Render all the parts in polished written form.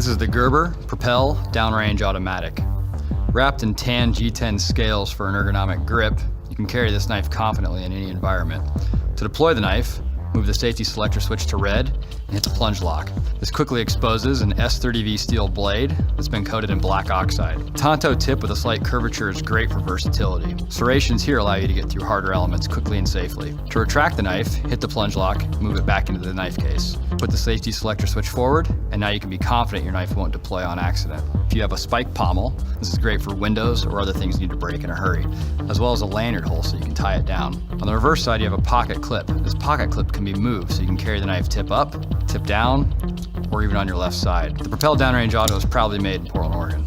This is the Gerber Propel Downrange Automatic. Wrapped in tan G10 scales for an ergonomic grip, you can carry this knife confidently in any environment. To deploy the knife, move the safety selector switch to red and hit the plunge lock. This quickly exposes an S30V steel blade that's been coated in black oxide. Tonto tip with a slight curvature is great for versatility. Serrations here allow you to get through harder elements quickly and safely. To retract the knife, hit the plunge lock, move it back into the knife case. Put the safety selector switch forward, and now you can be confident your knife won't deploy on accident. If you have a spike pommel, this is great for windows or other things you need to break in a hurry, as well as a lanyard hole so you can tie it down. On the reverse side, you have a pocket clip. This pocket clip can be moved so you can carry the knife tip up, tip down, or even on your left side. The Propel Downrange Auto is proudly made in Portland, Oregon.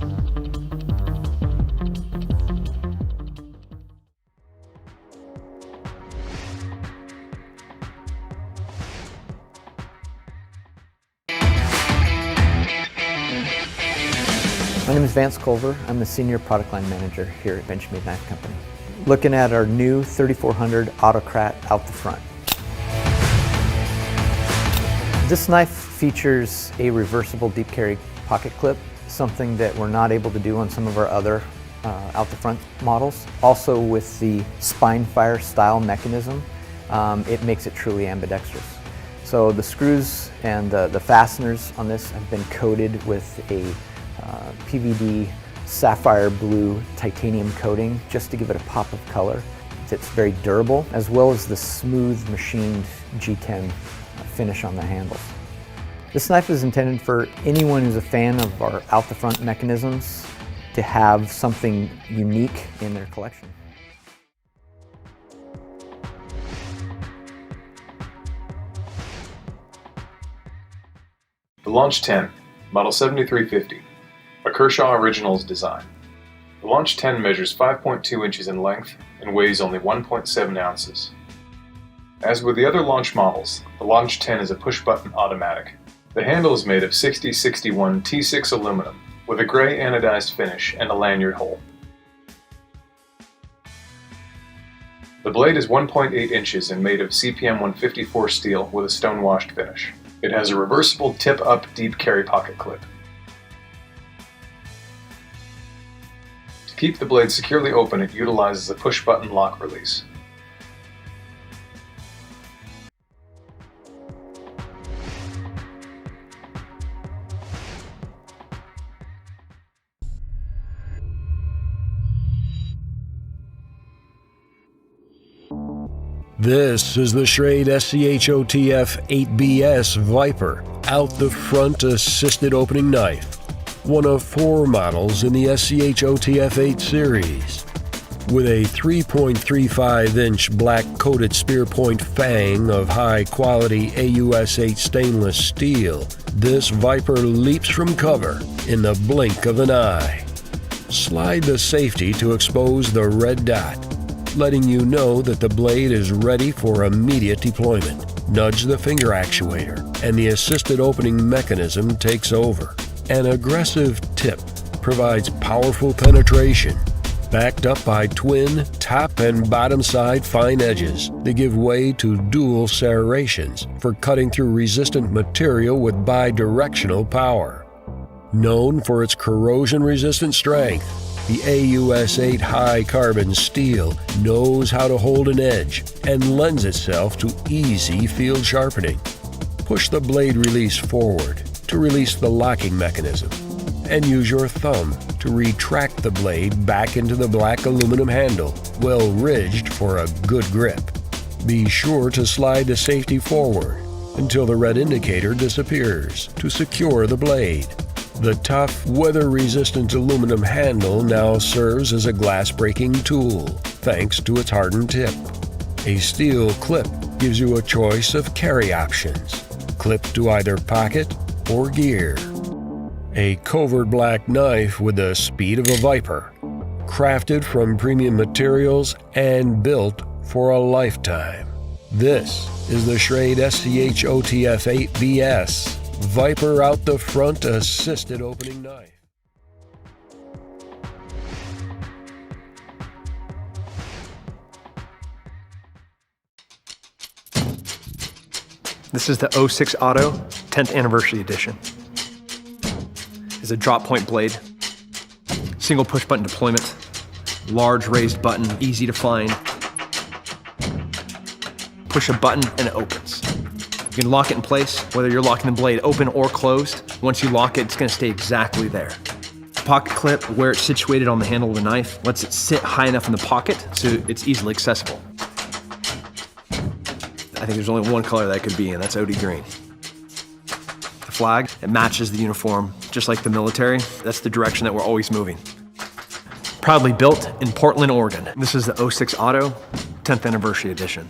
My name is Vance Culver. I'm the Senior Product Line Manager here at Benchmade Knife Company. Looking at our new 3400 Autocrat out the front. This knife features a reversible deep carry pocket clip, something that we're not able to do on some of our other out the front models. Also with the Spinefire style mechanism, it makes it truly ambidextrous. So the screws and the fasteners on this have been coated with a PVD sapphire blue titanium coating just to give it a pop of color. It's very durable, as well as the smooth machined G10 finish on the handles. This knife is intended for anyone who's a fan of our out the front mechanisms to have something unique in their collection. The Launch 10, Model 7350, a Kershaw Originals design. The Launch 10 measures 5.2 inches in length and weighs only 1.7 ounces. As with the other Launch models, the Launch 10 is a push-button automatic. The handle is made of 6061 T6 aluminum with a gray anodized finish and a lanyard hole. The blade is 1.8 inches and made of CPM 154 steel with a stone-washed finish. It has a reversible tip-up deep carry pocket clip. To keep the blade securely open, it utilizes a push-button lock release. This is the Schrade SCH-OTF 8BS Viper out the front assisted opening knife, one of 4 models in the SCH-OTF 8 series. With a 3.35-inch black-coated spear point fang of high-quality AUS-8 stainless steel, this Viper leaps from cover in the blink of an eye. Slide the safety to expose the red dot, letting you know that the blade is ready for immediate deployment. Nudge the finger actuator, and the assisted opening mechanism takes over. An aggressive tip provides powerful penetration, backed up by twin top and bottom side fine edges that give way to dual serrations for cutting through resistant material with bidirectional power. Known for its corrosion-resistant strength, the AUS-8 high-carbon steel knows how to hold an edge and lends itself to easy field sharpening. Push the blade release forward to release the locking mechanism, and use your thumb to retract the blade back into the black aluminum handle, well ridged for a good grip. Be sure to slide the safety forward until the red indicator disappears to secure the blade. The tough, weather-resistant aluminum handle now serves as a glass-breaking tool, thanks to its hardened tip. A steel clip gives you a choice of carry options, clipped to either pocket or gear. A covert black knife with the speed of a Viper, crafted from premium materials and built for a lifetime. This is the Schrade SCH-OTF 8BS Viper out the front assisted opening knife. This is the 06 Auto 10th Anniversary Edition. a drop point blade, single push button deployment, large raised button, easy to find. Push a button and it opens. You can lock it in place, whether you're locking the blade open or closed. Once you lock it, it's gonna stay exactly there. The pocket clip, where it's situated on the handle of the knife, lets it sit high enough in the pocket so it's easily accessible. I think there's only one color that could be in, that's OD green. The flag, it matches the uniform, just like the military. That's the direction that we're always moving. Proudly built in Portland, Oregon. This is the 06 Auto 10th Anniversary Edition.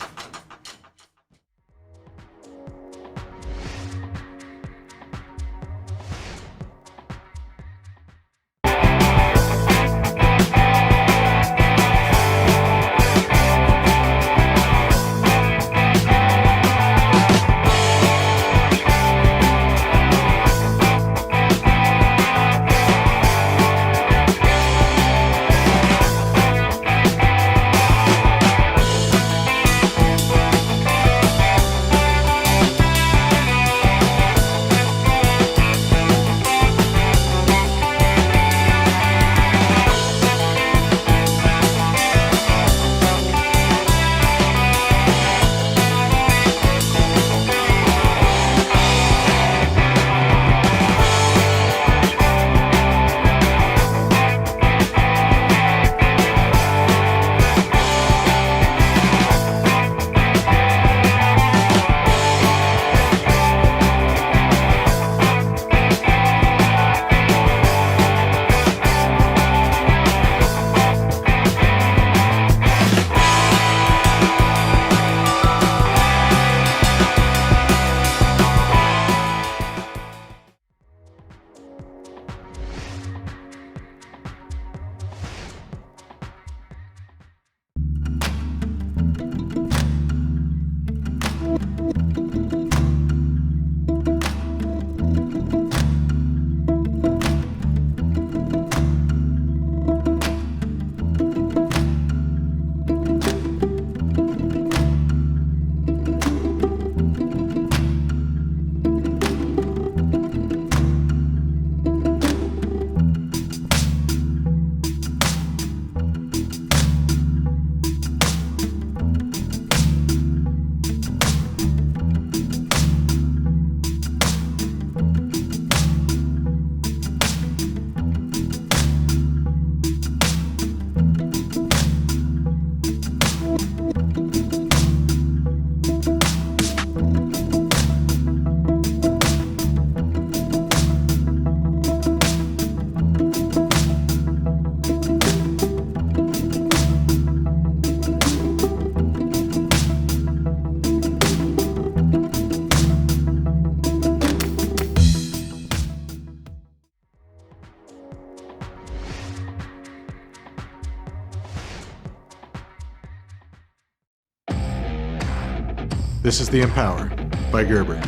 This is the Empower by Gerber.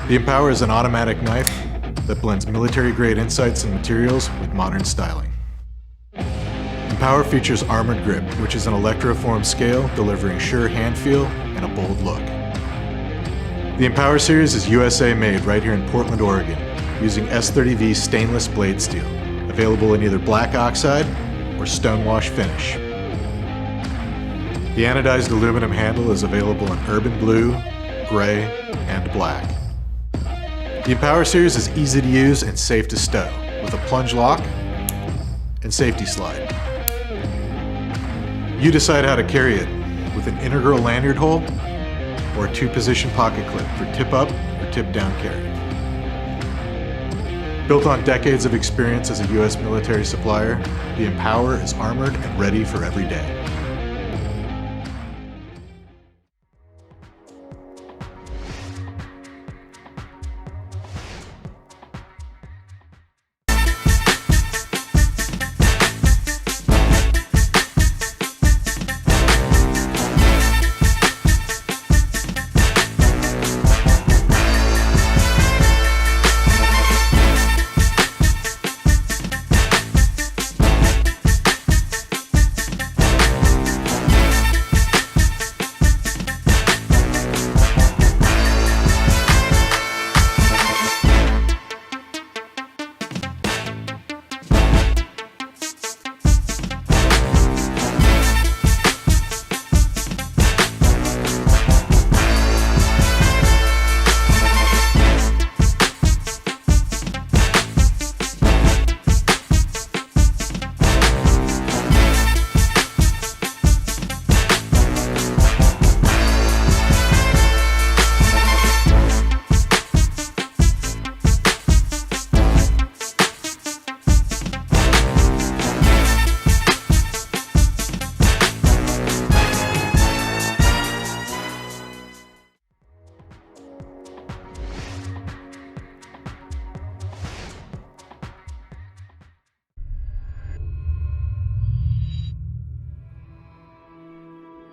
The Empower is an automatic knife that blends military-grade insights and materials with modern styling. Empower features armored grip, which is an electroform scale delivering sure hand feel and a bold look. The Empower series is USA made right here in Portland, Oregon, using S30V stainless blade steel, available in either black oxide or stonewash finish. The anodized aluminum handle is available in urban blue, gray, and black. The Empower series is easy to use and safe to stow, with a plunge lock and safety slide. You decide how to carry it, with an integral lanyard hole or a 2-position pocket clip for tip-up or tip-down carry. Built on decades of experience as a U.S. military supplier, the Empower is armored and ready for every day.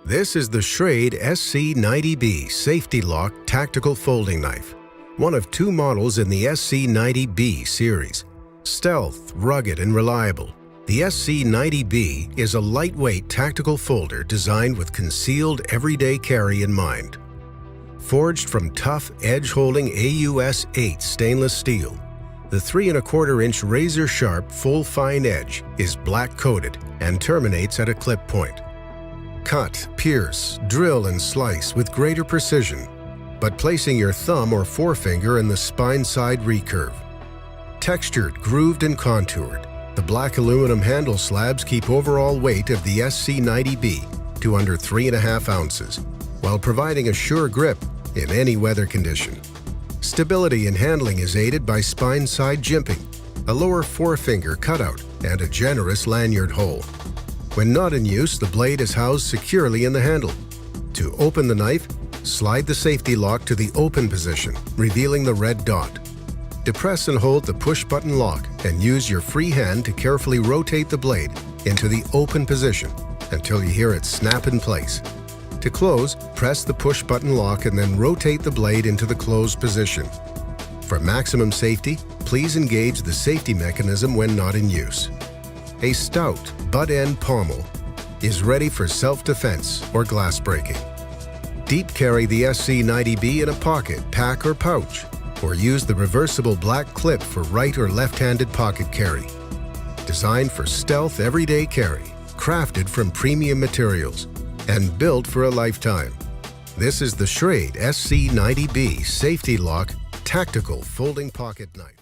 This is the Schrade SC90B Safety Lock Tactical Folding Knife, one of 2 models in the SC90B series. Stealth, rugged, and reliable, the SC90B is a lightweight tactical folder designed with concealed everyday carry in mind. Forged from tough, edge-holding AUS-8 stainless steel, the 3¼ razor-sharp full fine edge is black-coated and terminates at a clip point. Cut, pierce, drill, and slice with greater precision, but placing your thumb or forefinger in the spine side recurve. Textured, grooved, and contoured, the black aluminum handle slabs keep overall weight of the SC90B to under 3½ ounces, while providing a sure grip in any weather condition. Stability in handling is aided by spine side jimping, a lower forefinger cutout, and a generous lanyard hole. When not in use, the blade is housed securely in the handle. To open the knife, slide the safety lock to the open position, revealing the red dot. Depress and hold the push-button lock and use your free hand to carefully rotate the blade into the open position until you hear it snap in place. To close, press the push-button lock and then rotate the blade into the closed position. For maximum safety, please engage the safety mechanism when not in use. A stout, butt-end pommel is ready for self-defense or glass breaking. Deep carry the SC90B in a pocket, pack, or pouch, or use the reversible black clip for right or left-handed pocket carry. Designed for stealth everyday carry, crafted from premium materials, and built for a lifetime. This is the Schrade SC90B Safety Lock Tactical Folding Pocket Knife.